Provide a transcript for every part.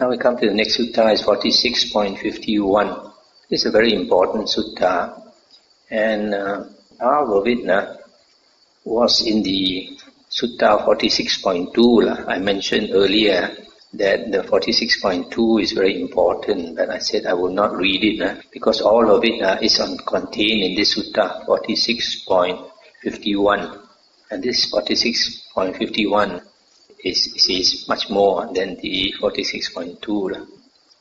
Now we come to the next sutta, is 46.51. This is a very important sutta, and half of it was in the sutta 46.2. I mentioned earlier that the 46.2 is very important, but I said I will not read it because all of it is contained in this sutta 46.51, and this 46.51 is much more than the 46.2.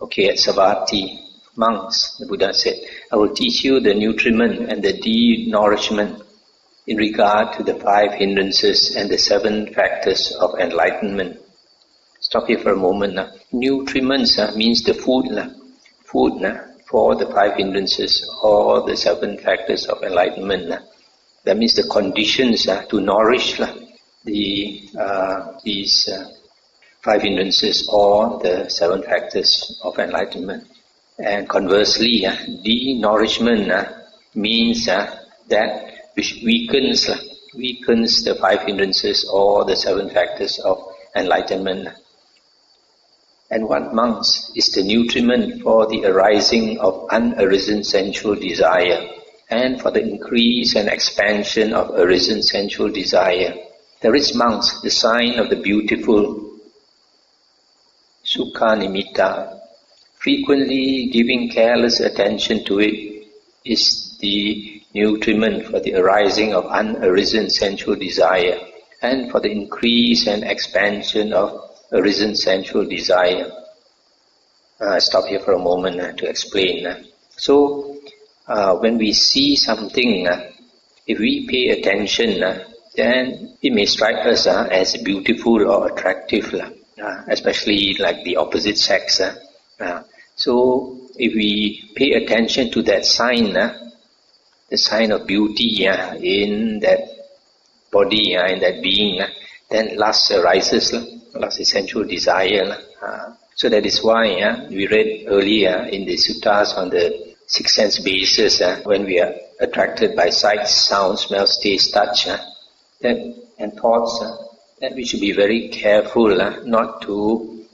Okay, at Savatthi, monks, the Buddha said, I will teach you the nutriment and the de-nourishment in regard to the 5 hindrances and the 7 factors of enlightenment. Stop here for a moment. Nutriments means the food for the 5 hindrances or the 7 factors of enlightenment. That means the conditions to nourish these 5 hindrances or the 7 factors of enlightenment. And conversely, de-nourishment means that which weakens the 5 hindrances or the 7 factors of enlightenment. And what, monks, is the nutriment for the arising of unarisen sensual desire and for the increase and expansion of arisen sensual desire? There is, monks, the sign of the beautiful, sukha nimitta. Frequently giving careless attention to it is the nutriment for the arising of unarisen sensual desire and for the increase and expansion of arisen sensual desire. I stop here for a moment to explain. So, when we see something, if we pay attention, then it may strike us as beautiful or attractive, especially like the opposite sex. So, if we pay attention to that sign, the sign of beauty in that body, in that being, then lust arises. Lust is sensual desire. So that is why we read earlier in the suttas on the 6 sense basis, when we are attracted by sight, sound, smell, taste, touch, and thoughts, that we should be very careful not to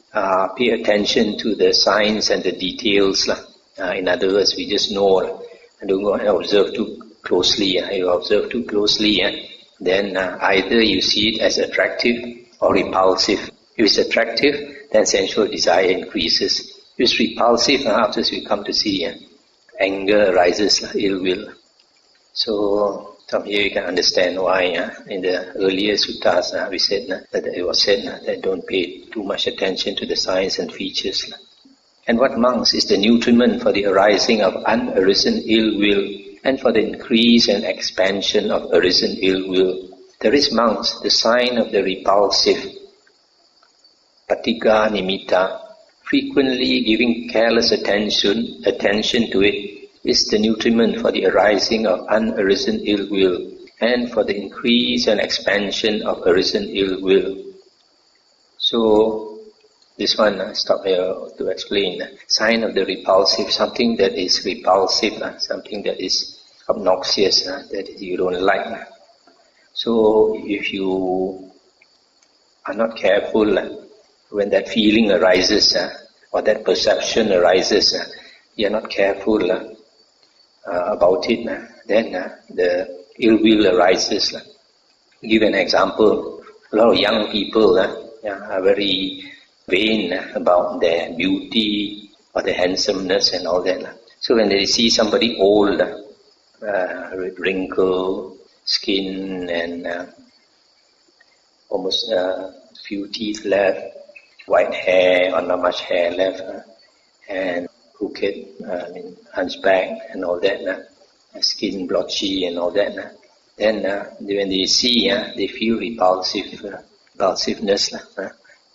pay attention to the signs and the details. In other words, we just know and don't go and observe too closely. You observe too closely, then either you see it as attractive or repulsive. If it's attractive, then sensual desire increases. If it's repulsive, after we come to see anger arises, ill will. So from here you can understand why in the earlier suttas we said that it was said that don't pay too much attention to the signs and features. And what, monks, is the nutriment for the arising of unarisen ill will and for the increase and expansion of arisen ill will? There is, monks, the sign of the repulsive, patigga nimitta. Frequently giving careless attention to it is the nutriment for the arising of unarisen ill will and for the increase and expansion of arisen ill will. So, this one, stop here to explain. Sign of the repulsive, something that is repulsive, something that is obnoxious, that you don't like. So, if you are not careful, when that feeling arises, or that perception arises, you are not careful about it, then the ill will arises. I'll give an example. A lot of young people are very vain about their beauty or their handsomeness and all that. So when they see somebody old, with wrinkled skin and almost few teeth left, white hair or not much hair left, and crooked, hunchback and all that, skin blotchy and all that, then when they see, they feel repulsiveness.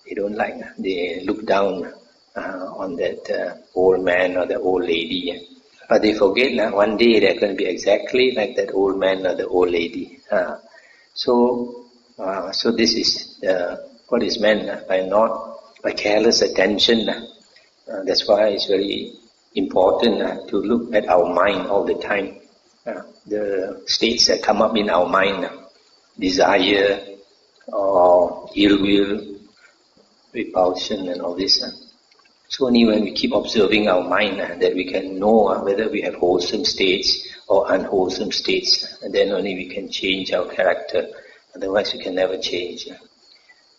They don't like, they look down on that old man or the old lady. But they forget one day they're going to be exactly like that old man or the old lady. So this is what is meant by careless attention. That's why it's very important to look at our mind all the time. The states that come up in our mind, desire or ill will, repulsion and all this. So only when we keep observing our mind that we can know whether we have wholesome states or unwholesome states, and then only we can change our character. Otherwise we can never change.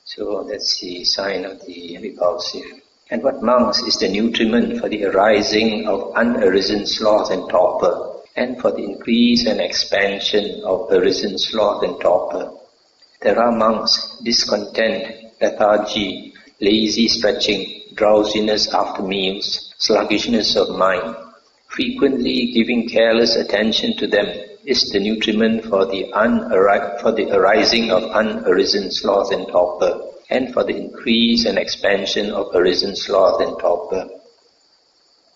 So that's the sign of the repulsive. And what monks is the nutriment for the arising of unarisen sloth and torpor, and for the increase and expansion of arisen sloth and torpor. There are monks, discontent, lethargy, lazy stretching, drowsiness after meals, sluggishness of mind. Frequently giving careless attention to them is the nutriment for the arising of unarisen sloth and torpor, and for the increase and expansion of arisen sloth and torpor.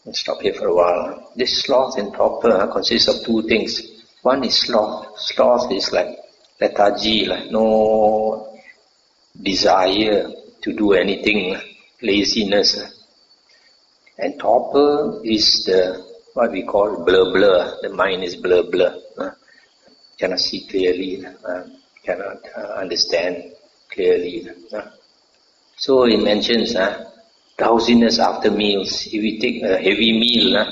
Let's stop here for a while. This sloth and torpor consists of two things. One is sloth. Sloth is like lethargy, like no desire to do anything, laziness. And torpor is what we call blur. The mind is blur. Cannot see clearly, cannot understand clearly. So it mentions drowsiness after meals. If we take a heavy meal,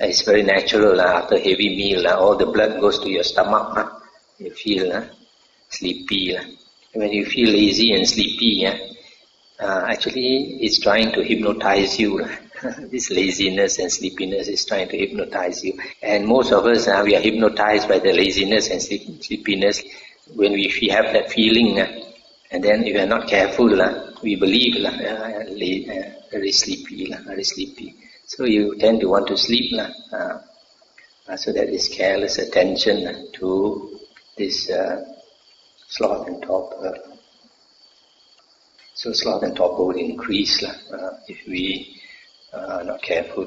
it's very natural. After heavy meal, all the blood goes to your stomach. You feel sleepy. When you feel lazy and sleepy, actually it's trying to hypnotize you. This laziness and sleepiness is trying to hypnotize you. And most of us, we are hypnotized by the laziness and sleepiness. When we have that feeling, and then if we are not careful, we believe very sleepy. So you tend to want to sleep. So that is careless attention to this sloth and torpor. So sloth and torpor will increase if we are not careful.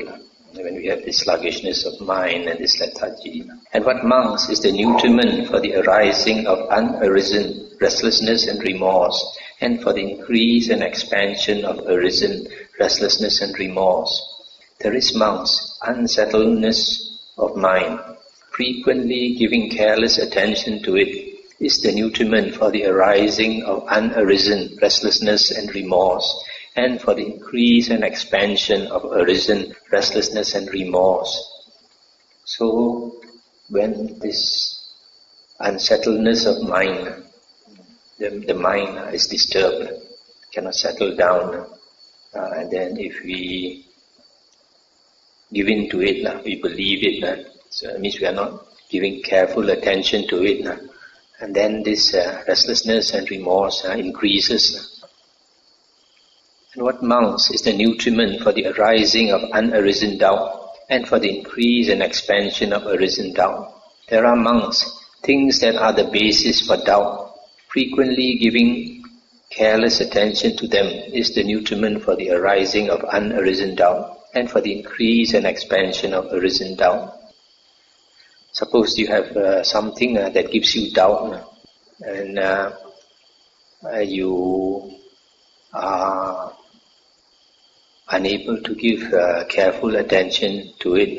When we have this sluggishness of mind and this lethargy. And what monks is the nutriment for the arising of unarisen restlessness and remorse, and for the increase and expansion of arisen restlessness and remorse. There is monks, unsettledness of mind. Frequently giving careless attention to it is the nutriment for the arising of unarisen restlessness and remorse, and for the increase and expansion of arisen restlessness and remorse. So, when this unsettledness of mind, the mind is disturbed, cannot settle down, and then if we give in to it, we believe it, so it means we are not giving careful attention to it, and then this restlessness and remorse increases. And what monks is the nutriment for the arising of unarisen doubt, and for the increase and expansion of arisen doubt. There are monks, things that are the basis for doubt. Frequently giving careless attention to them is the nutriment for the arising of unarisen doubt, and for the increase and expansion of arisen doubt. Suppose you have something that gives you doubt, and you are unable to give careful attention to it,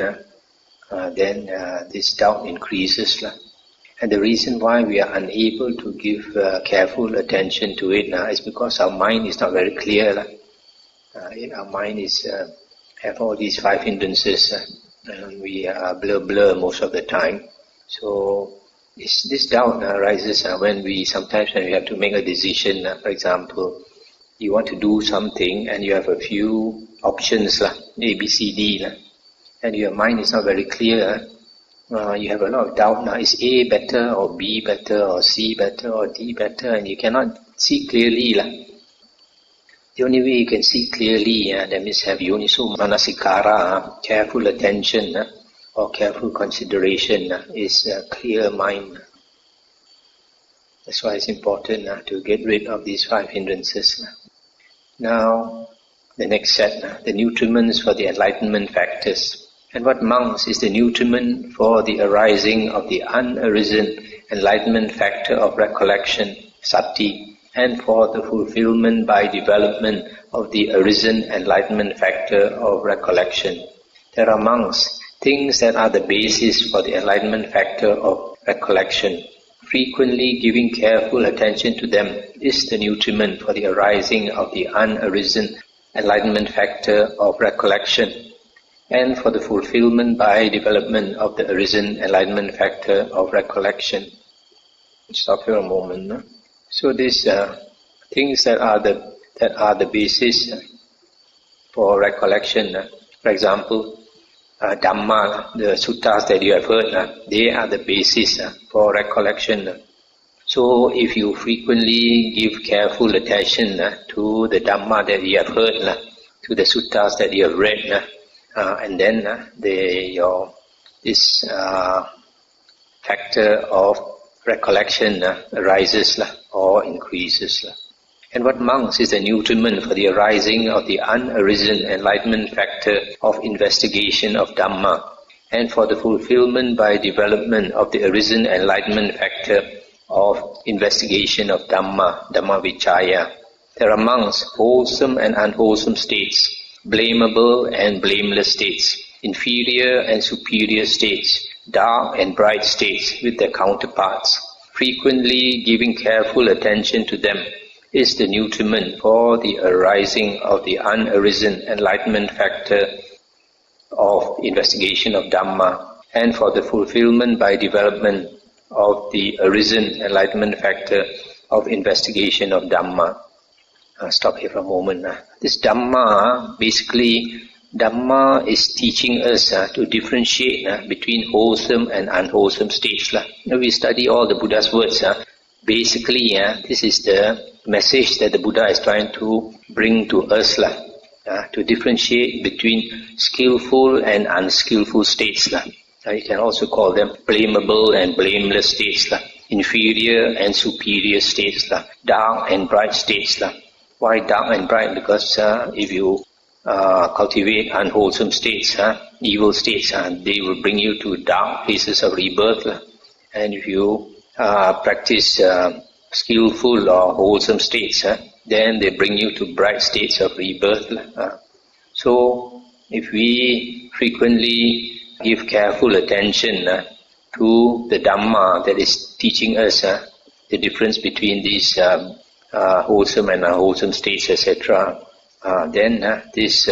then this doubt increases. And the reason why we are unable to give careful attention to it is because our mind is not very clear. Our mind is have all these five hindrances, and we are blur most of the time. So this doubt arises when we have to make a decision. For example, you want to do something and you have a few options, A, B, C, D, and your mind is not very clear. You have a lot of doubt now. Is A better, or B better, or C better, or D better? And you cannot see clearly. The only way you can see clearly, that means have yoniso manasikara, careful attention or careful consideration, is a clear mind. That's why it's important to get rid of these five hindrances. Now, the next set, the nutriments for the enlightenment factors. And what monks is the nutriment for the arising of the unarisen enlightenment factor of recollection, sati, and for the fulfillment by development of the arisen enlightenment factor of recollection. There are monks, things that are the basis for the enlightenment factor of recollection. Frequently giving careful attention to them is the nutriment for the arising of the unarisen enlightenment factor of recollection, and for the fulfillment by development of the arisen enlightenment factor of recollection. Stop here a moment. No? So these things that are the basis for recollection. For example, Dhamma, the suttas that you have heard, they are the basis for recollection. So if you frequently give careful attention to the Dhamma that you have heard, to the suttas that you have read, and then this factor of recollection arises or increases. And what monks is the nutriment for the arising of the unarisen enlightenment factor of investigation of Dhamma, and for the fulfillment by development of the arisen enlightenment factor of investigation of Dhamma, Dhamma Vichaya. There are monks, wholesome and unwholesome states, blamable and blameless states, inferior and superior states, dark and bright states with their counterparts. Frequently giving careful attention to them is the nutriment for the arising of the unarisen enlightenment factor of investigation of Dhamma, and for the fulfillment by development of the arisen enlightenment factor of investigation of Dhamma. Stop here for a moment. This Dhamma, basically, Dhamma is teaching us to differentiate between wholesome and unwholesome states. We study all the Buddha's words. Basically, this is the message that the Buddha is trying to bring to us, to differentiate between skillful and unskillful states. You can also call them blamable and blameless states, inferior and superior states, dark and bright states. Why dark and bright? Because if you cultivate unwholesome states, evil states, they will bring you to dark places of rebirth. And if you practice skillful or wholesome states, then they bring you to bright states of rebirth. So if we frequently give careful attention to the Dhamma that is teaching us the difference between these wholesome and unwholesome states, etc., then this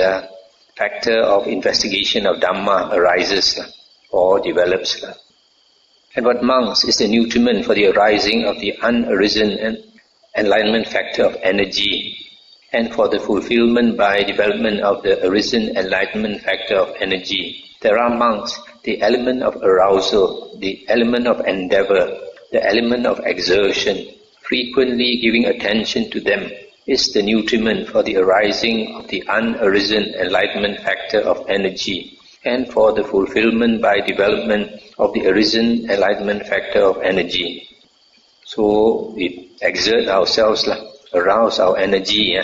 factor of investigation of Dhamma arises or develops. And what monks is the nutriment for the arising of the unarisen enlightenment factor of energy, and for the fulfillment by development of the arisen enlightenment factor of energy. There are monks, the element of arousal, the element of endeavor, the element of exertion. Frequently giving attention to them is the nutriment for the arising of the unarisen enlightenment factor of energy, and for the fulfillment by development of the arisen enlightenment factor of energy. So we exert ourselves, arouse our energy,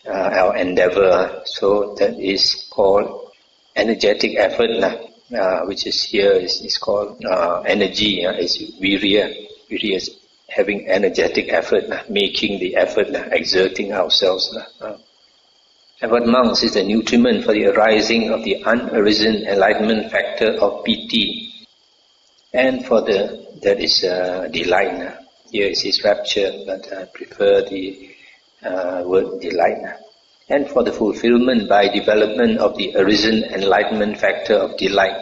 our endeavor. So that is called energetic effort, which is here is called energy. Is virya. Virya is having energetic effort, making the effort, exerting ourselves. And what monks is the nutriment for the arising of the unarisen enlightenment factor of piti, and for that is delight. Here it is rapture, but I prefer the word delight. And for the fulfillment by development of the arisen enlightenment factor of delight.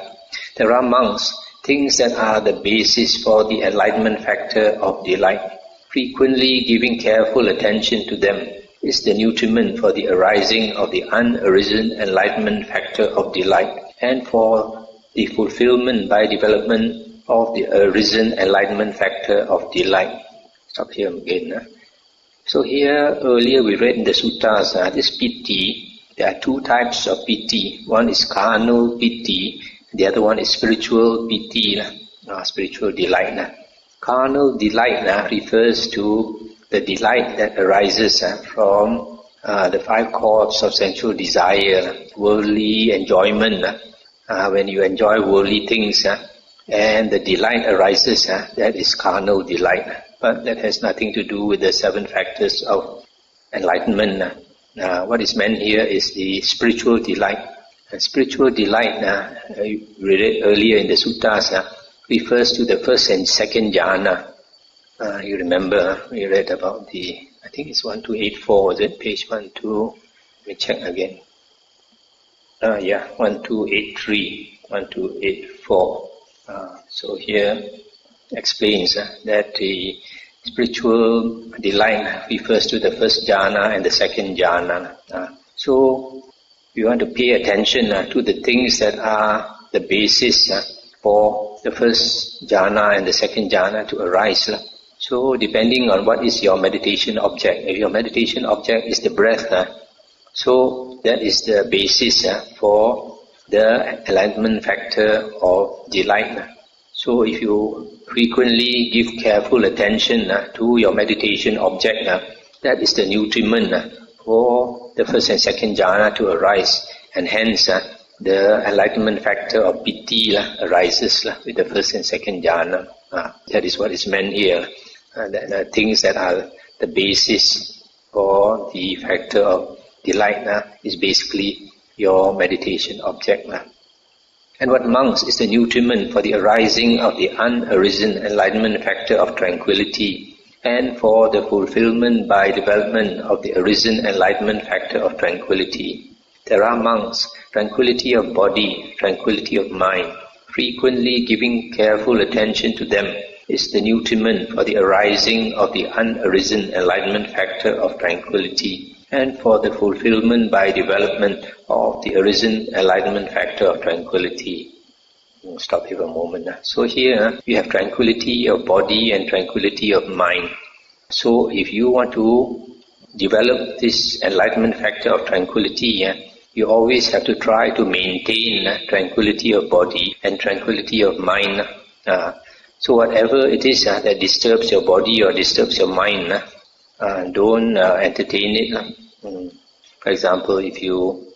There are monks, things that are the basis for the enlightenment factor of delight. Frequently giving careful attention to them is the nutriment for the arising of the unarisen enlightenment factor of delight, and for the fulfillment by development of the arisen enlightenment factor of delight. Stop here again. So here earlier we read in the suttas, this piti, there are two types of piti. One is carnal piti, the other one is spiritual piti, spiritual delight. Carnal delight refers to the delight that arises from the five chords of sensual desire, worldly enjoyment. When you enjoy worldly things, and the delight arises, that is carnal delight. But that has nothing to do with the seven factors of enlightenment. What is meant here is the spiritual delight. And spiritual delight, we read it earlier in the suttas, refers to the first and second jhana. You remember we read about I think it's 1284, was it? Page 12. Let me check again. 1283, 1284. So here explains that the spiritual delight refers to the first jhana and the second jhana. So you want to pay attention to the things that are the basis for the first jhana and the second jhana to arise. So depending on what is your meditation object, if your meditation object is the breath, so that is the basis for the enlightenment factor of delight. So if you frequently give careful attention to your meditation object, that is the nutriment for the first and second jhana to arise, and hence the enlightenment factor of piti arises with the first and second jhana. That is what is meant here. The things that are the basis for the factor of delight is basically your meditation object. And what monks is the nutriment for the arising of the unarisen enlightenment factor of tranquility, and for the fulfillment by development of the arisen enlightenment factor of tranquility. There are monks, tranquility of body, tranquility of mind. Frequently giving careful attention to them is the nutriment for the arising of the unarisen enlightenment factor of tranquility, and for the fulfillment by development of the arisen enlightenment factor of tranquility. We'll stop here for a moment. So here you have tranquility of body and tranquility of mind. So if you want to develop this enlightenment factor of tranquility, you always have to try to maintain tranquility of body and tranquility of mind. So whatever it is that disturbs your body or disturbs your mind, don't entertain it. For example, if you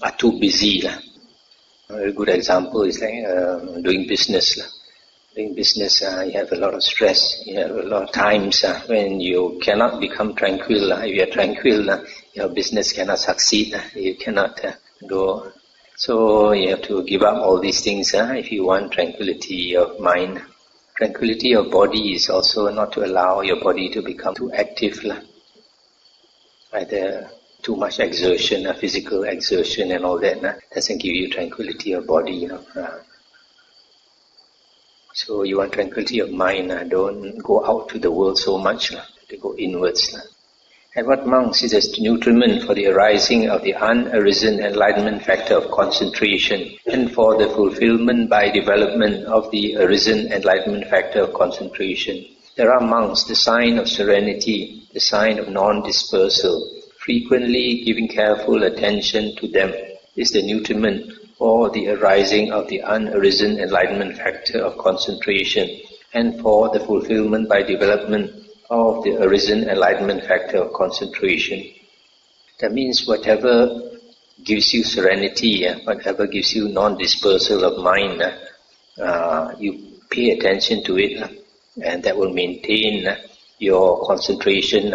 are too busy, a very good example is like doing business. Doing business, you have a lot of stress. You have a lot of times when you cannot become tranquil. If you are tranquil, your business cannot succeed. You cannot go. So you have to give up all these things if you want tranquility of mind. Tranquility of body is also not to allow your body to become too active. Either too much exertion, physical exertion and all that doesn't give you tranquility of body. So you want tranquility of mind. Don't go out to the world so much. To go inwards. And what monks is a nutriment for the arising of the unarisen enlightenment factor of concentration, and for the fulfillment by development of the arisen enlightenment factor of concentration. There are monks, the sign of serenity, the sign of non-dispersal. Frequently giving careful attention to them is the nutriment for the arising of the unarisen enlightenment factor of concentration, and for the fulfillment by development of the arisen enlightenment factor of concentration. That means whatever gives you serenity, whatever gives you non-dispersal of mind, you pay attention to it, and that will maintain your concentration.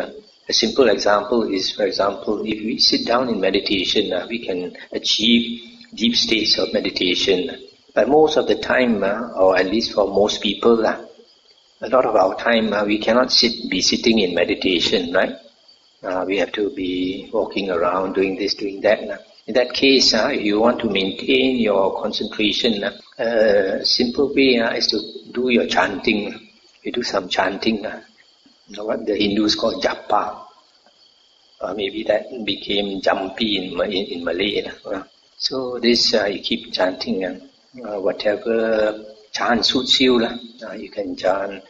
A simple example is, for example, if we sit down in meditation, we can achieve deep states of meditation. But most of the time, or at least for most people, a lot of our time we cannot be sitting in meditation, right? We have to be walking around, doing this, doing that. In that case, if you want to maintain your concentration, a simple way is to do your chanting. You do some chanting, what the Hindus call japa. Maybe that became jampi in Malay. So this you keep chanting, whatever chant suits you. You can chant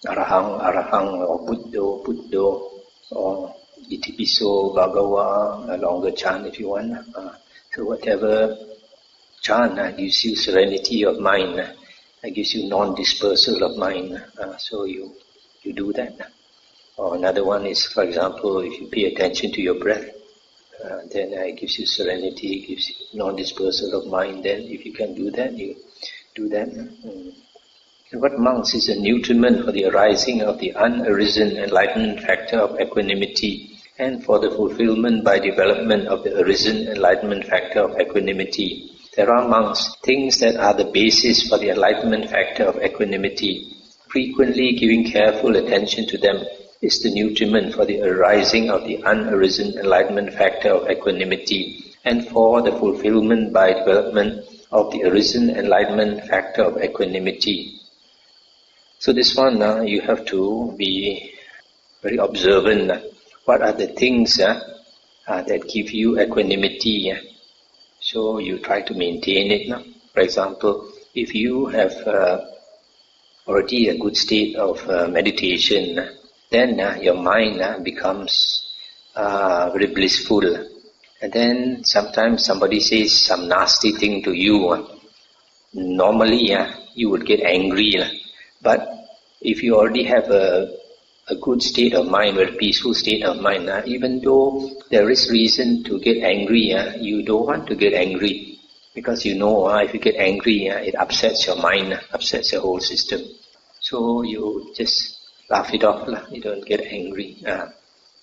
Arahang, Arahang, or Buddho, Buddho, or Itipiso, Bhagawa, a longer chant if you want. So whatever chant gives you serenity of mind, gives you non-dispersal of mind, so you do that. Or another one is, for example, if you pay attention to your breath, then it gives you serenity, it gives you non-dispersal of mind. Then if you can do that, you do that. And what monks is a nutriment for the arising of the unarisen enlightenment factor of equanimity, and for the fulfillment by development of the arisen enlightenment factor of equanimity. There are monks, things that are the basis for the enlightenment factor of equanimity. Frequently giving careful attention to them is the nutriment for the arising of the unarisen enlightenment factor of equanimity, and for the fulfillment by development of the arisen enlightenment factor of equanimity. So this one, you have to be very observant. What are the things that give you equanimity? So you try to maintain it. For example, if you have already a good state of meditation, then your mind becomes very blissful. And then sometimes somebody says some nasty thing to you. Normally, you would get angry. But if you already have a good state of mind, a peaceful state of mind, even though there is reason to get angry, you don't want to get angry. Because you know, if you get angry, it upsets your mind, upsets your whole system. So you just laugh it off, you don't get angry.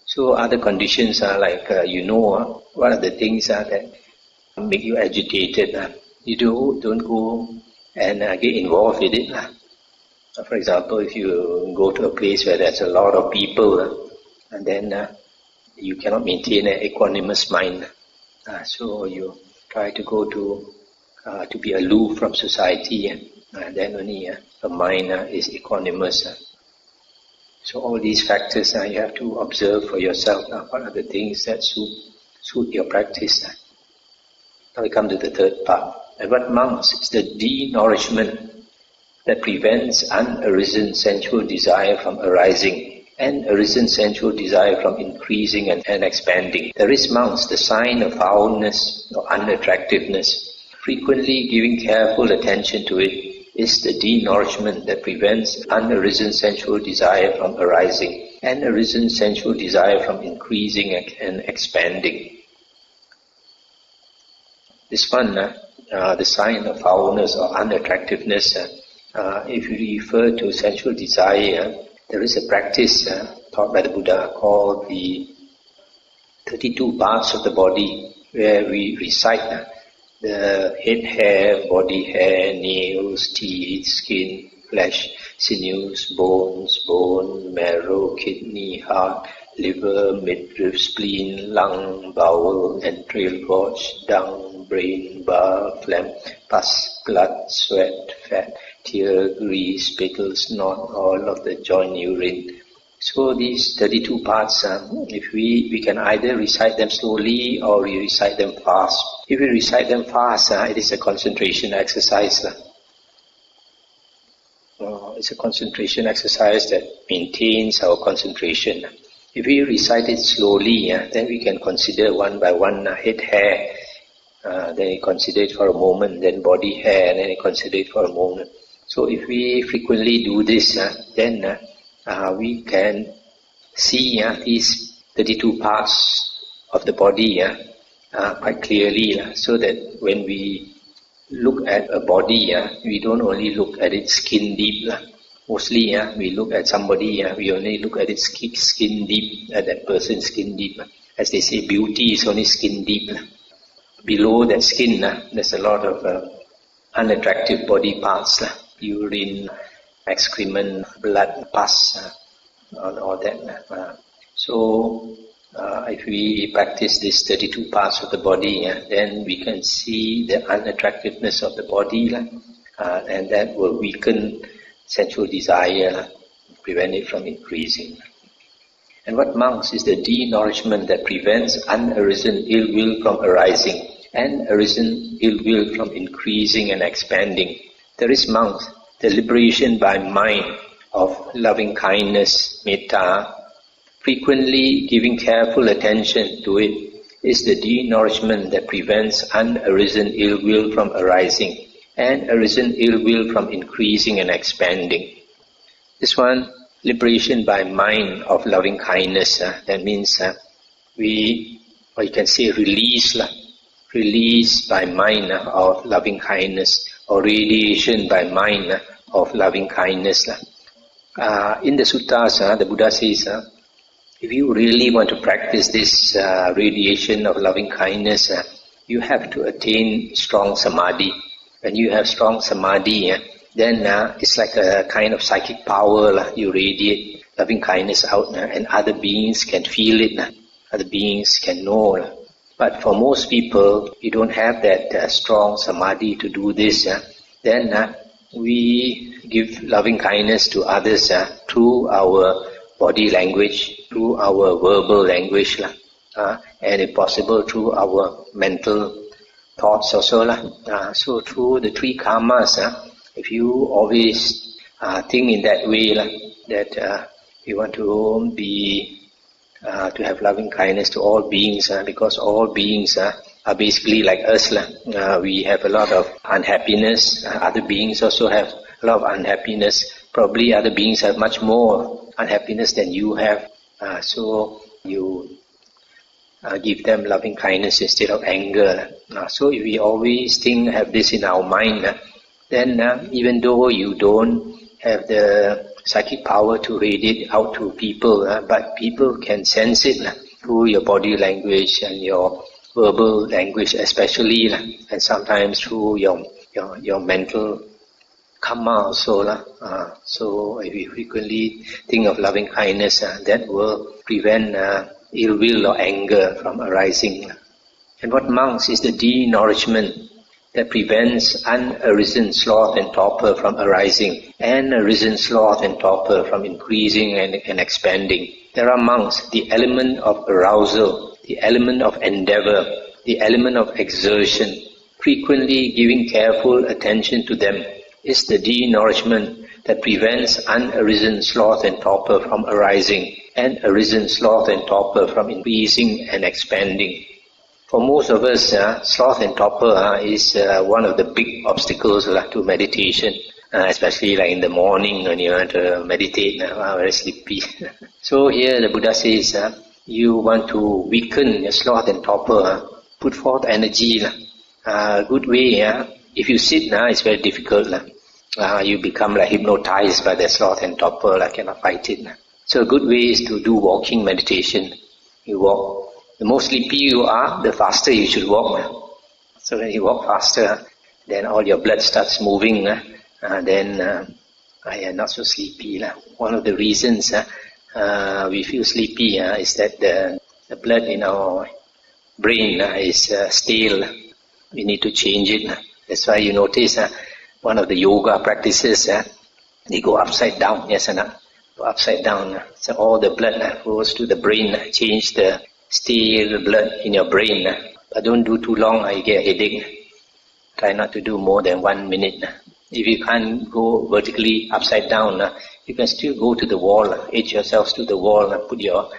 So other conditions are like, what are the things that make you agitated. You don't go and get involved with it. For example, if you go to a place where there's a lot of people, and then you cannot maintain an equanimous mind. So you try to go to be aloof from society, and then only the mind is equanimous. So all these factors you have to observe for yourself. What are the things that suit your practice? Now we come to the third part. And what mounts is the denourishment that prevents unarisen sensual desire from arising, and arisen sensual desire from increasing and expanding. There is mounts the sign of foulness or unattractiveness. Frequently giving careful attention to it is the denourishment that prevents unarisen sensual desire from arising, and arisen sensual desire from increasing and expanding. This one, the sign of foulness or unattractiveness, if you refer to sensual desire, there is a practice taught by the Buddha called the 32 parts of the body, where we recite the head hair, body hair, nails, teeth, skin, flesh, sinews, bones, bone, marrow, kidney, heart, liver, midriff, spleen, lung, bowel, entrail, gorge, dung, brain, bile, phlegm, pus, blood, sweat, fat, tear, grease, spittle, snot, all of the joint urine. So these 32 parts, if we can either recite them slowly or we recite them fast. If we recite them fast, it is a concentration exercise. It's a concentration exercise that maintains our concentration. If we recite it slowly, then we can consider one by one head hair, then we consider it for a moment, then body hair, and then we consider it for a moment. So if we frequently do this, then we can see these 32 parts of the body quite clearly, so that when we look at a body, we don't only look at its skin deep. Mostly we look at somebody, we only look at its skin deep, at that person's skin deep. As they say, beauty is only skin deep. Below that skin, there's a lot of unattractive body parts, urine, excrement, blood, pus, all that. So if we practice these 32 parts of the body, then we can see the unattractiveness of the body, and that will weaken sensual desire, prevent it from increasing. And what mounts is the denourishment that prevents unarisen ill will from arising, and arisen ill will from increasing and expanding. There is mounts the liberation by mind of loving kindness, metta. Frequently giving careful attention to it is the denourishment that prevents unarisen ill will from arising, and arisen ill will from increasing and expanding. This one, liberation by mind of loving kindness, that means you can say release by mind of loving kindness, or radiation by mind of loving kindness. In the suttas, the Buddha says, if you really want to practice this radiation of loving kindness, you have to attain strong samadhi. When you have strong samadhi, then it's like a kind of psychic power. You radiate loving kindness out, and other beings can feel it, other beings can know. But for most people, you don't have that strong samadhi to do this. Then we give loving kindness to others through our body language, through our verbal language, and if possible through our mental thoughts also. So through the three karmas, if you always think in that way, that you want to be to have loving kindness to all beings, because all beings are basically like us. We have a lot of unhappiness. Other beings also have a lot of unhappiness. Probably other beings have much more unhappiness than you have. So you give them loving kindness instead of anger. So if we always have this in our mind, then even though you don't have the psychic power to radiate out to people, but people can sense it through your body language and your verbal language especially, and sometimes through your mental karma also. So if you frequently think of loving kindness, that will prevent ill will or anger from arising. And what monks is the denourishment that prevents unarisen sloth and torpor from arising, and arisen sloth and torpor from increasing and expanding. There are monks, the element of arousal, the element of endeavor, the element of exertion. Frequently giving careful attention to them is the denourishment that prevents unarisen sloth and torpor from arising, and arisen sloth and torpor from increasing and expanding. For most of us, sloth and torpor is one of the big obstacles to meditation, especially like in the morning when you want to meditate, very sleepy. So here the Buddha says, you want to weaken your sloth and torpor, put forth energy. A good way, if you sit, it's very difficult. You become like hypnotized by the sloth and torpor, cannot fight it. So a good way is to do walking meditation. You walk. The more sleepy you are, the faster you should walk. So when you walk faster, then all your blood starts moving. Then you're not so sleepy. One of the reasons we feel sleepy is that the blood in our brain is stale. We need to change it. That's why you notice one of the yoga practices, they go upside down. Yes or not? Go upside down. So all the blood goes to the brain, change the stale blood in your brain. But don't do too long, you get a headache. Try not to do more than 1 minute. If you can't go vertically upside down, you can still go to the wall, edge yourself to the wall, and put your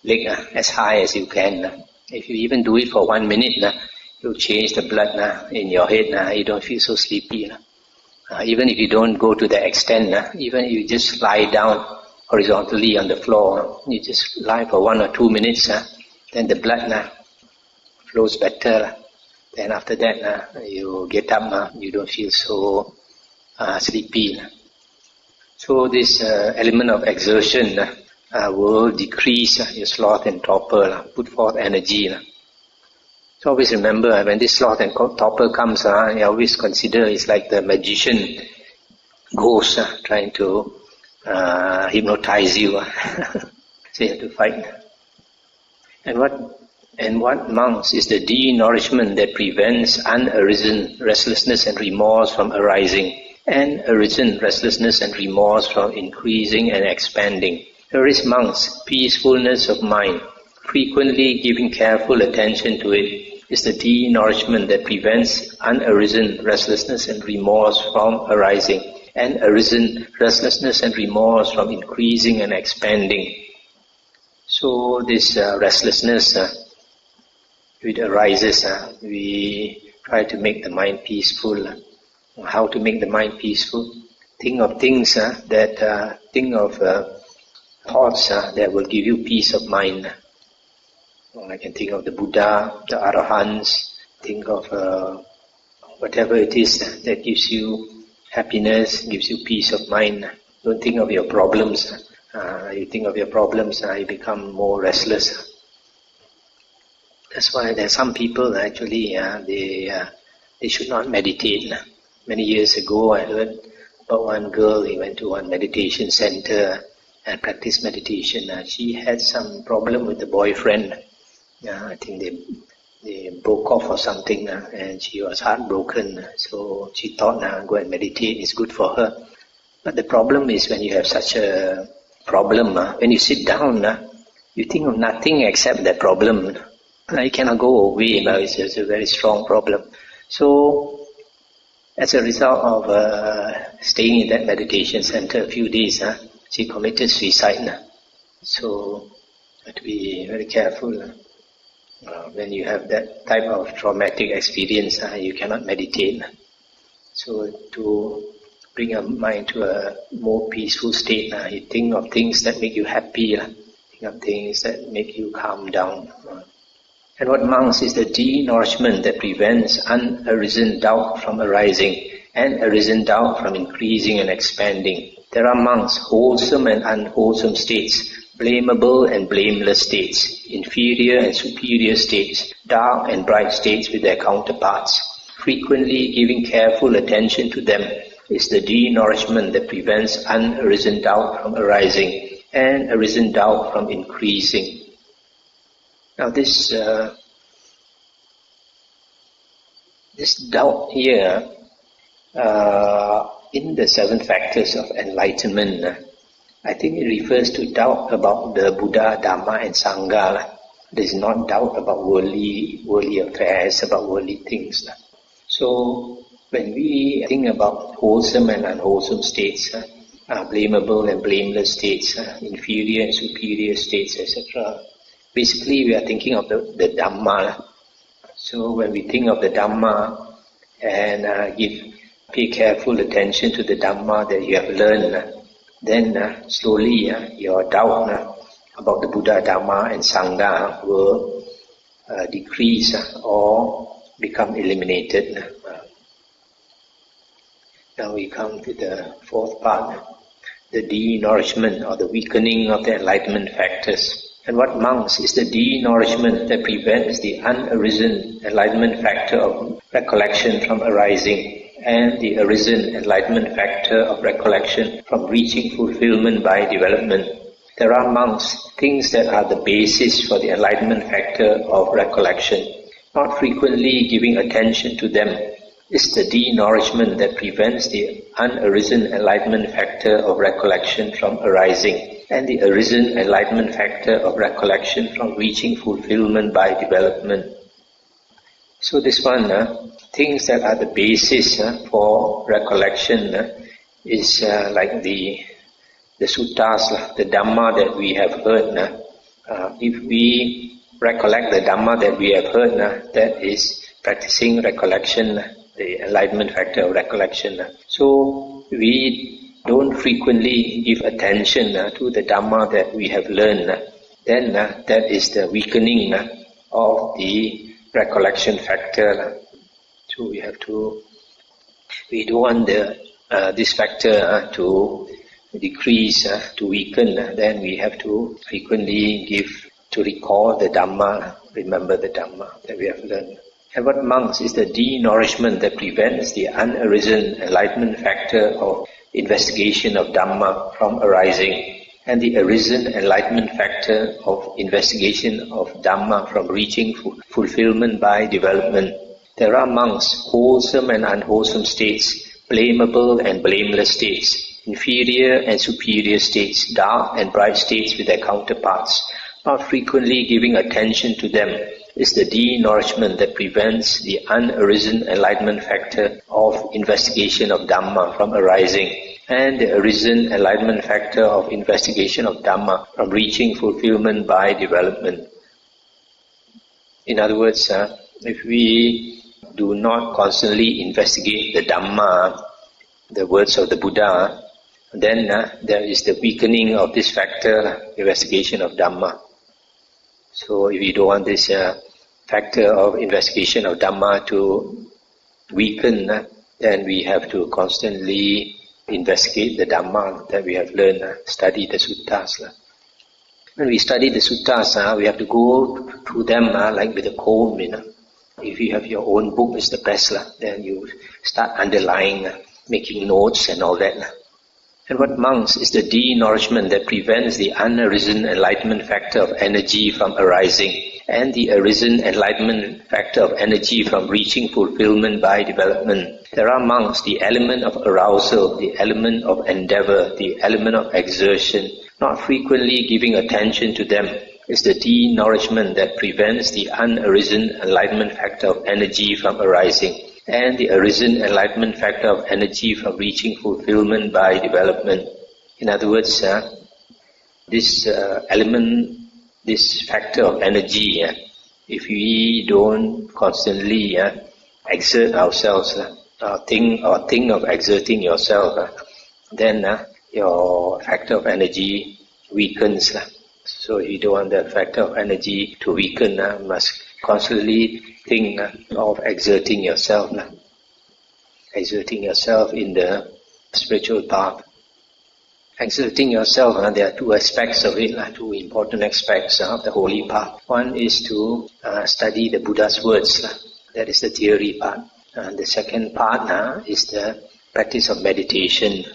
leg as high as you can. If you even do it for 1 minute, you'll change the blood in your head. You don't feel so sleepy. Even if you don't go to that extent, even if you just lie down horizontally on the floor, you just lie for 1 or 2 minutes, then the blood flows better. Then after that, you get up, you don't feel so sleepy. So this element of exertion will decrease your sloth and torpor, put forth energy. So always remember, when this sloth and torpor comes, you always consider it's like the magician ghost trying to hypnotize you. So you have to fight. And what monks is the denourishment that prevents unarisen restlessness and remorse from arising, and arisen restlessness and remorse from increasing and expanding. There is monks, peacefulness of mind. Frequently giving careful attention to it is the denourishment that prevents unarisen restlessness and remorse from arising, and arisen restlessness and remorse from increasing and expanding. So this restlessness, it arises, we try to make the mind peaceful. How to make the mind peaceful? Think of things think of thoughts that will give you peace of mind. I can think of the Buddha, the Arahants, think of whatever it is that gives you happiness, gives you peace of mind. Don't think of your problems. You think of your problems, you become more restless. That's why there are some people actually, they should not meditate. Many years ago I heard about one girl, he went to one meditation center and practiced meditation. She had some problem with the boyfriend. I think they broke off or something, and she was heartbroken. So she thought, go and meditate, it's good for her. But the problem is when you have such a problem, when you sit down, you think of nothing except that problem. You cannot go away, it's a very strong problem. So, as a result of staying in that meditation center a few days, she committed suicide. So, you have to be very careful. When you have that type of traumatic experience, you cannot meditate. So, to bring your mind to a more peaceful state, you think of things that make you happy, think of things that make you calm down. And what monks is the de-nourishment that prevents unarisen doubt from arising and arisen doubt from increasing and expanding. There are monks, wholesome and unwholesome states, blamable and blameless states, inferior and superior states, dark and bright states with their counterparts. Frequently giving careful attention to them is the de-nourishment that prevents unarisen doubt from arising and arisen doubt from increasing. Now this doubt here in the 7 factors of enlightenment, I think it refers to doubt about the Buddha, Dhamma and Sangha. There is not doubt about worldly affairs, about worldly things. So when we think about wholesome and unwholesome states, blamable and blameless states, inferior and superior states, etc., basically we are thinking of the Dhamma. So when we think of the Dhamma and pay careful attention to the Dhamma that you have learned, then slowly your doubt about the Buddha, Dhamma and Sangha will decrease or become eliminated. Now we come to the 4th part, the de-nourishment or the weakening of the enlightenment factors. And what monks is the de-nourishment that prevents the unarisen enlightenment factor of recollection from arising and the arisen enlightenment factor of recollection from reaching fulfillment by development. There are monks, things that are the basis for the enlightenment factor of recollection. Not frequently giving attention to them is the de-nourishment that prevents the unarisen enlightenment factor of recollection from arising and the arisen enlightenment factor of recollection from reaching fulfillment by development. So this one, things that are the basis for recollection is like the suttas, the Dhamma that we have heard. If we recollect the Dhamma that we have heard, that is practicing recollection, the enlightenment factor of recollection. So we don't frequently give attention to the Dhamma that we have learned, then that is the weakening of the recollection factor. So we don't want this factor to decrease, to weaken, then we have to frequently recall the Dhamma, remember the Dhamma that we have learned. And what monks is the de-nourishment that prevents the unarisen enlightenment factor of investigation of Dhamma from arising and the arisen enlightenment factor of investigation of Dhamma from reaching fulfillment by development. There are monks, wholesome and unwholesome states, blamable and blameless states, inferior and superior states, dark and bright states with their counterparts. Not frequently giving attention to them is the de-nourishment that prevents the unarisen enlightenment factor of investigation of Dhamma from arising and the arisen enlightenment factor of investigation of Dhamma from reaching fulfillment by development. In other words, if we do not constantly investigate the Dhamma, the words of the Buddha, then there is the weakening of this factor, investigation of Dhamma. So if you don't want this factor of investigation of Dhamma to weaken, then we have to constantly investigate the Dhamma that we have learned, study the suttas. When we study the suttas, we have to go through them like with a comb. If you have your own book, it's the best. Then you start underlying, making notes and all that. And what monks is the de-nourishment that prevents the unarisen enlightenment factor of energy from arising, and the arisen enlightenment factor of energy from reaching fulfillment by development. There are amongst the element of arousal, the element of endeavor, the element of exertion, not frequently giving attention to them is the de-nourishment that prevents the unarisen enlightenment factor of energy from arising, and the arisen enlightenment factor of energy from reaching fulfillment by development. In other words, this element, this factor of energy, if we don't constantly exert ourselves, think of exerting yourself, then your factor of energy weakens. So if you don't want the factor of energy to weaken, must constantly think of exerting yourself. Exerting yourself in the spiritual path. Exerting yourself, there are two aspects of it, two important aspects of the holy path. One is to study the Buddha's words, that is the theory part. And the second part is the practice of meditation,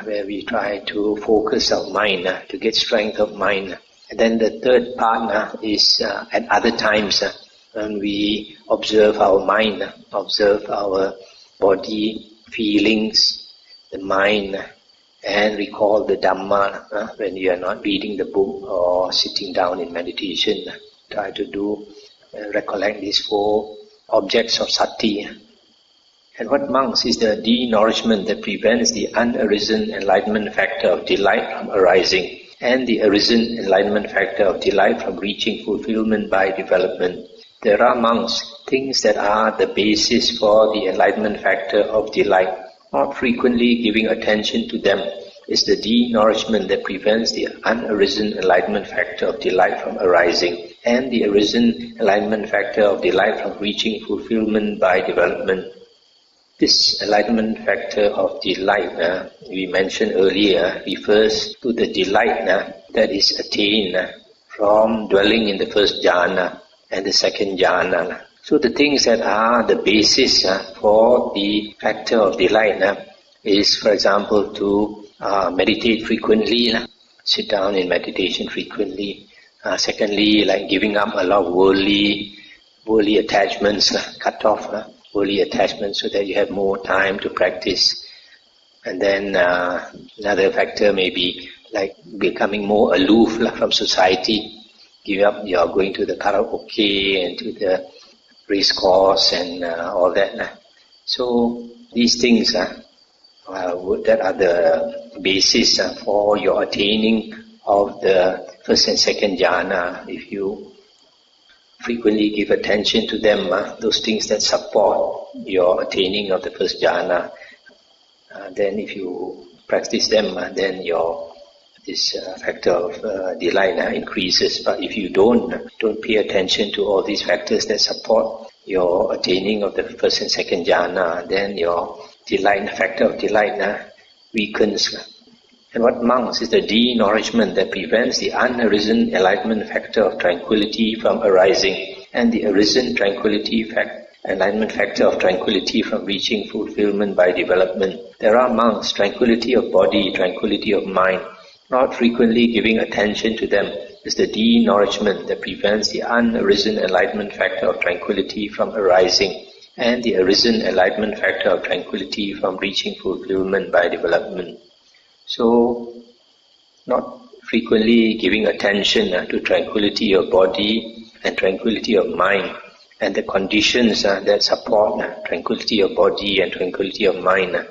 where we try to focus our mind, to get strength of mind. And then the third part is at other times, when we observe our mind, observe our body, feelings, the mind, and recall the Dhamma when you are not reading the book or sitting down in meditation. Try to recollect these four objects of sati. And what monks is the de-nourishment that prevents the unarisen enlightenment factor of delight from arising, and the arisen enlightenment factor of delight from reaching fulfillment by development. There are monks things that are the basis for the enlightenment factor of delight. Not frequently giving attention to them is the de-nourishment that prevents the unarisen enlightenment factor of delight from arising, and the arisen enlightenment factor of delight from reaching fulfillment by development. This enlightenment factor of delight, we mentioned earlier, refers to the delight that is attained from dwelling in the first jhana and the second jhana. So the things that are the basis for the factor of delight is, for example, to meditate frequently, sit down in meditation frequently. Secondly, like giving up a lot of worldly attachments, cut off worldly attachments so that you have more time to practice. And then another factor may be like becoming more aloof from society. Give up your going to the karaoke and to the race course and all that. So these things that are the basis for your attaining of the first and second jhana. If you frequently give attention to them, those things that support your attaining of the first jhana, then if you practice them, then this factor of delight increases. But if you don't pay attention to all these factors that support your attaining of the first and second jhana, then your factor of delight weakens. And what monks is the de-nourishment that prevents the unarisen enlightenment factor of tranquility from arising, and the arisen enlightenment factor of tranquility from reaching fulfillment by development. There are monks, tranquility of body, tranquility of mind. Not frequently giving attention to them is the de-nourishment that prevents the unarisen enlightenment factor of tranquility from arising, and the arisen enlightenment factor of tranquility from reaching fulfillment by development. So, not frequently giving attention to tranquility of body and tranquility of mind, and the conditions that support tranquility of body and tranquility of mind.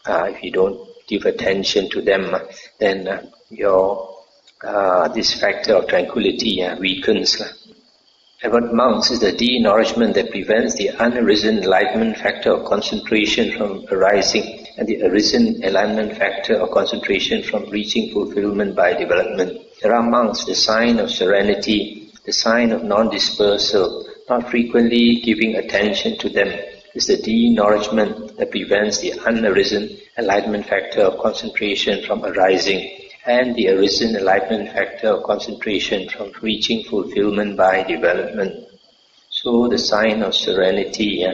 If you don't give attention to them, then this factor of tranquility weakens. And what monks is the de-nourishment that prevents the unarisen enlightenment factor of concentration from arising, and the arisen enlightenment factor of concentration from reaching fulfillment by development. There are monks, the sign of serenity, the sign of non-dispersal. Not frequently giving attention to them is the de-nourishment that prevents the unarisen enlightenment factor of concentration from arising, and the arisen enlightenment factor of concentration from reaching fulfillment by development. So the sign of serenity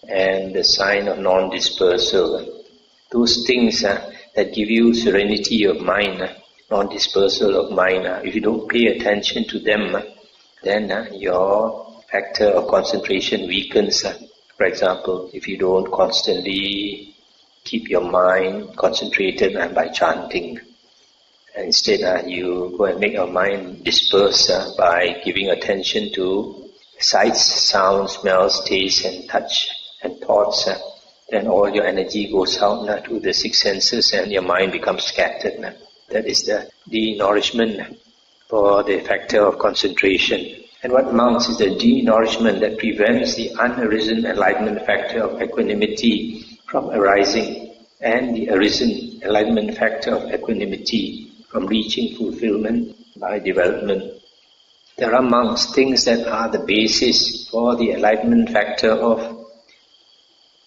and the sign of non-dispersal. Those things that give you serenity of mind, non-dispersal of mind, if you don't pay attention to them, then your factor of concentration weakens. For example, if you don't constantly keep your mind concentrated by chanting, instead you go and make your mind disperse by giving attention to sights, sounds, smells, tastes and touch and thoughts, then all your energy goes out to the six senses and your mind becomes scattered. That is the denourishment for the factor of concentration. And what amounts is the denourishment that prevents the unarisen enlightenment factor of equanimity from arising, and the arisen enlightenment factor of equanimity from reaching fulfillment by development. There are amongst things that are the basis for the enlightenment factor of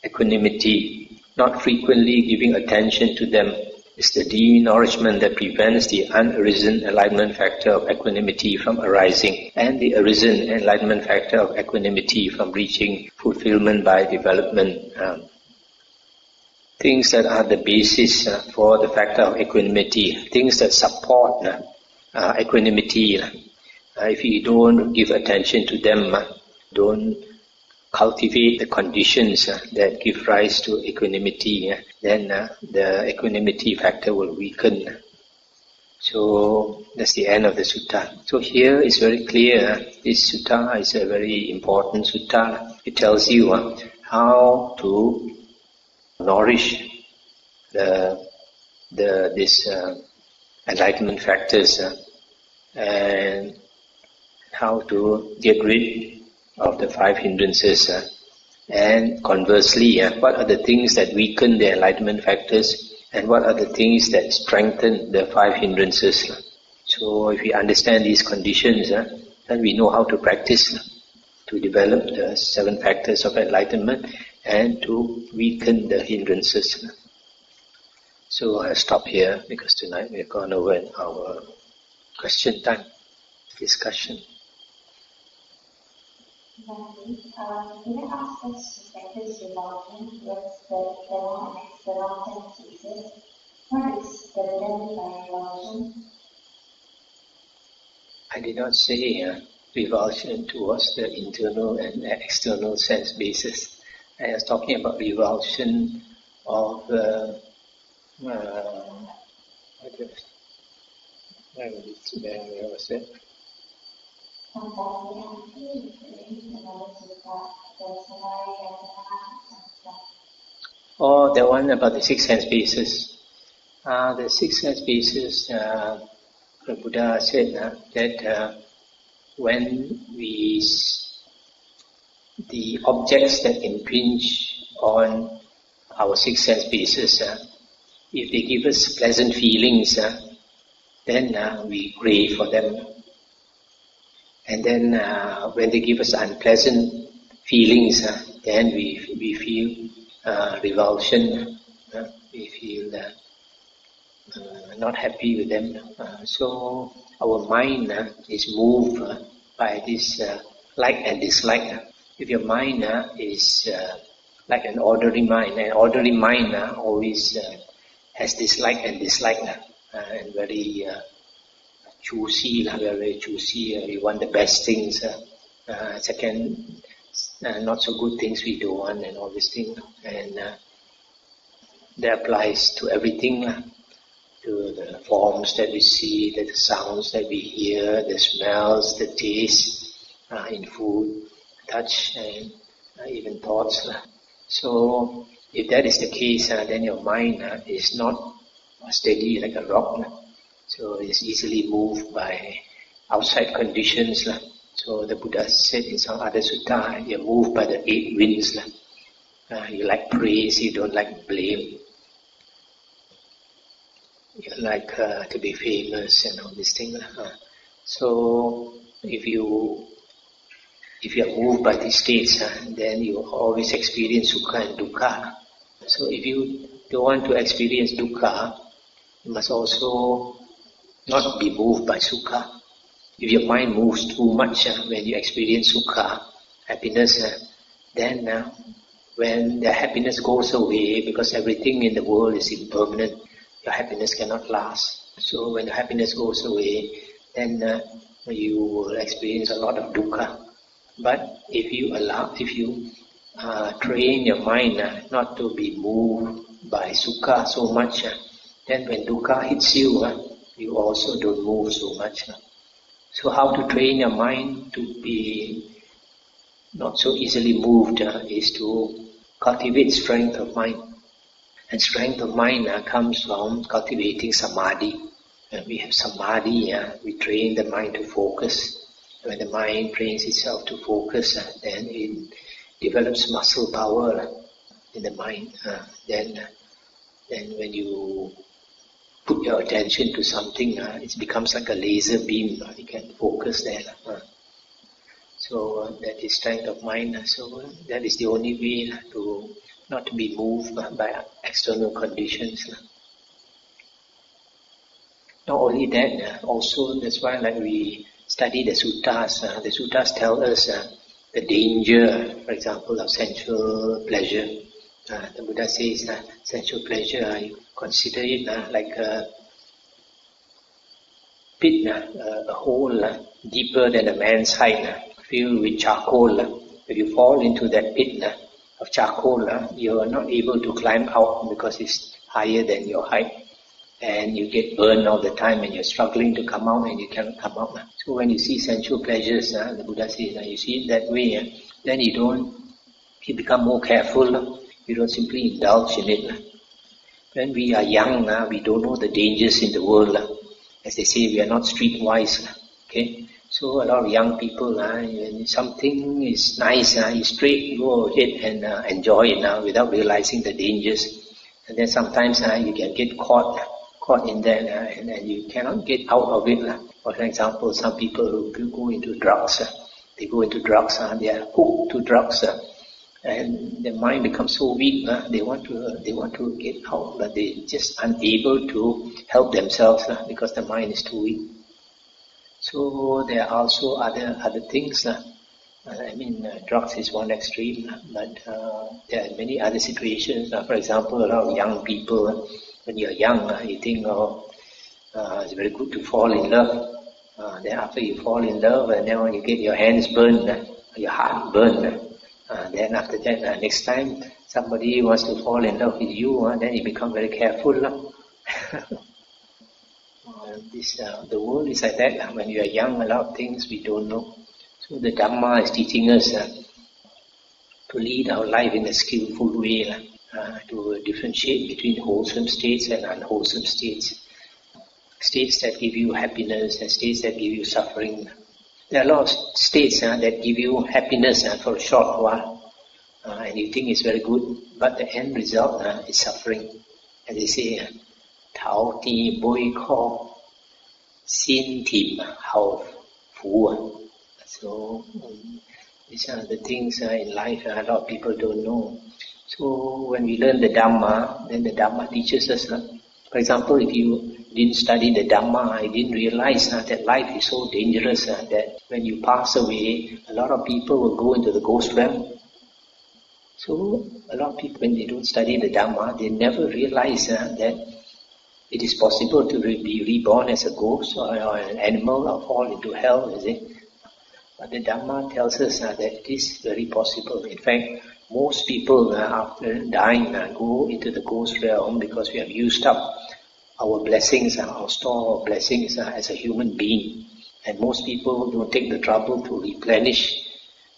equanimity. Not frequently giving attention to them is the denourishment that prevents the unarisen enlightenment factor of equanimity from arising, and the arisen enlightenment factor of equanimity from reaching fulfillment by development. Things that are the basis for the factor of equanimity, things that support equanimity. If you don't give attention to them, don't cultivate the conditions that give rise to equanimity, then the equanimity factor will weaken. So that's the end of the sutta. So here is very clear. This sutta is a very important sutta. It tells you how to nourish this enlightenment factors and how to get rid of the five hindrances, and conversely, what are the things that weaken the enlightenment factors, and what are the things that strengthen the five hindrances. So if we understand these conditions, then we know how to practice to develop the seven factors of enlightenment and to weaken the hindrances. So I'll stop here because tonight we've gone over our question time discussion. Can I ask us to practice revulsion with the internal and external senses? What is the meaning by revulsion? I did not say revulsion towards the internal and external sense basis. I was talking about revulsion of where was it? Oh, the one about the six sense bases. The six sense bases, the Buddha said that when the objects that impinge on our six sense bases, if they give us pleasant feelings, then we crave for them. And then when they give us unpleasant feelings, then we feel revulsion, we feel not happy with them. So our mind is moved by this like and dislike. If your mind is like an ordinary mind always has this like and dislike, and very choosy, very choosy. We want the best things. Second, not so good things we don't want, and all these things. And that applies to everything, to the forms that we see, the sounds that we hear, the smells, the taste in food, touch, and even thoughts. So, if that is the case, then your mind is not steady like a rock. So it's easily moved by outside conditions. So the Buddha said in some other sutta, you're moved by the eight winds. You like praise, you don't like blame. You like to be famous and all these things. So if you are moved by these states, then you always experience sukha and dukkha. So if you don't want to experience dukkha, you must also not be moved by sukha. If your mind moves too much when you experience sukha, happiness, then when the happiness goes away, because everything in the world is impermanent, your happiness cannot last. So when the happiness goes away, then you will experience a lot of dukkha. But if you train your mind not to be moved by sukha so much, then when dukkha hits you, you also don't move so much. So how to train your mind to be not so easily moved is to cultivate strength of mind. And strength of mind comes from cultivating samadhi. When we have samadhi, we train the mind to focus. When the mind trains itself to focus, then it develops muscle power in the mind. Then when you put your attention to something, it becomes like a laser beam. You can focus there. So that is strength of mind. So that is the only way to not to be moved by external conditions. Not only that, also that's why like we study the suttas. The suttas tell us the danger, for example, of sensual pleasure. The Buddha says sensual pleasure, you consider it like a pit, a hole deeper than a man's height, filled with charcoal. If you fall into that pit of charcoal, you are not able to climb out because it's higher than your height. And you get burned all the time and you're struggling to come out and you cannot come out. So when you see sensual pleasures, the Buddha says, you see it that way, then you become more careful. You don't simply indulge in it. When we are young, we don't know the dangers in the world. As they say, we are not streetwise. Okay? So a lot of young people, when something is nice, you straight go ahead and enjoy it without realizing the dangers. And then sometimes you can get caught in that, and you cannot get out of it. For example, some people who go into drugs, they are hooked to drugs, and their mind becomes so weak. They want to get out, but they just unable to help themselves because the mind is too weak. So there are also other things. Drugs is one extreme, but there are many other situations. For example, a lot of young people, when you're young, you think, it's very good to fall in love. Then after you fall in love, and then when you get your hands burned, your heart burned, then after that, next time somebody wants to fall in love with you, then you become very careful. The world is like that. When you are young, a lot of things we don't know. So the Dhamma is teaching us to lead our life in a skillful way, to differentiate between wholesome states and unwholesome states. States that give you happiness and states that give you suffering. There are a lot of states that give you happiness for a short while, and you think it's very good, but the end result is suffering. As they say, Thảo ti bôi kho, xin tìm hào phú. So these are the things in life a lot of people don't know. So when we learn the Dhamma, then the Dhamma teaches us. For example, if you didn't study the Dhamma, you didn't realize that life is so dangerous that when you pass away, a lot of people will go into the ghost realm. So a lot of people, when they don't study the Dhamma, they never realize that it is possible to be reborn as a ghost or an animal or fall into hell, is it? But the Dhamma tells us that it is very possible. In fact, most people after dying go into the ghost realm because we have used up our blessings, our store of blessings as a human being. And most people don't take the trouble to replenish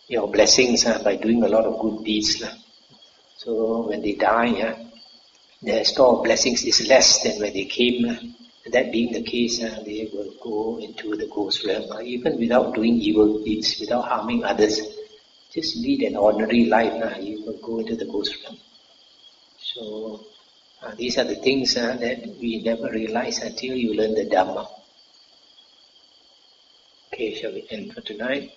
your blessings by doing a lot of good deeds. So when they die, their store of blessings is less than when they came. That being the case, they will go into the ghost realm, even without doing evil deeds, without harming others. Just lead an ordinary life, you will go into the ghost realm. So these are the things that we never realize until you learn the Dhamma. Okay, shall we end for tonight?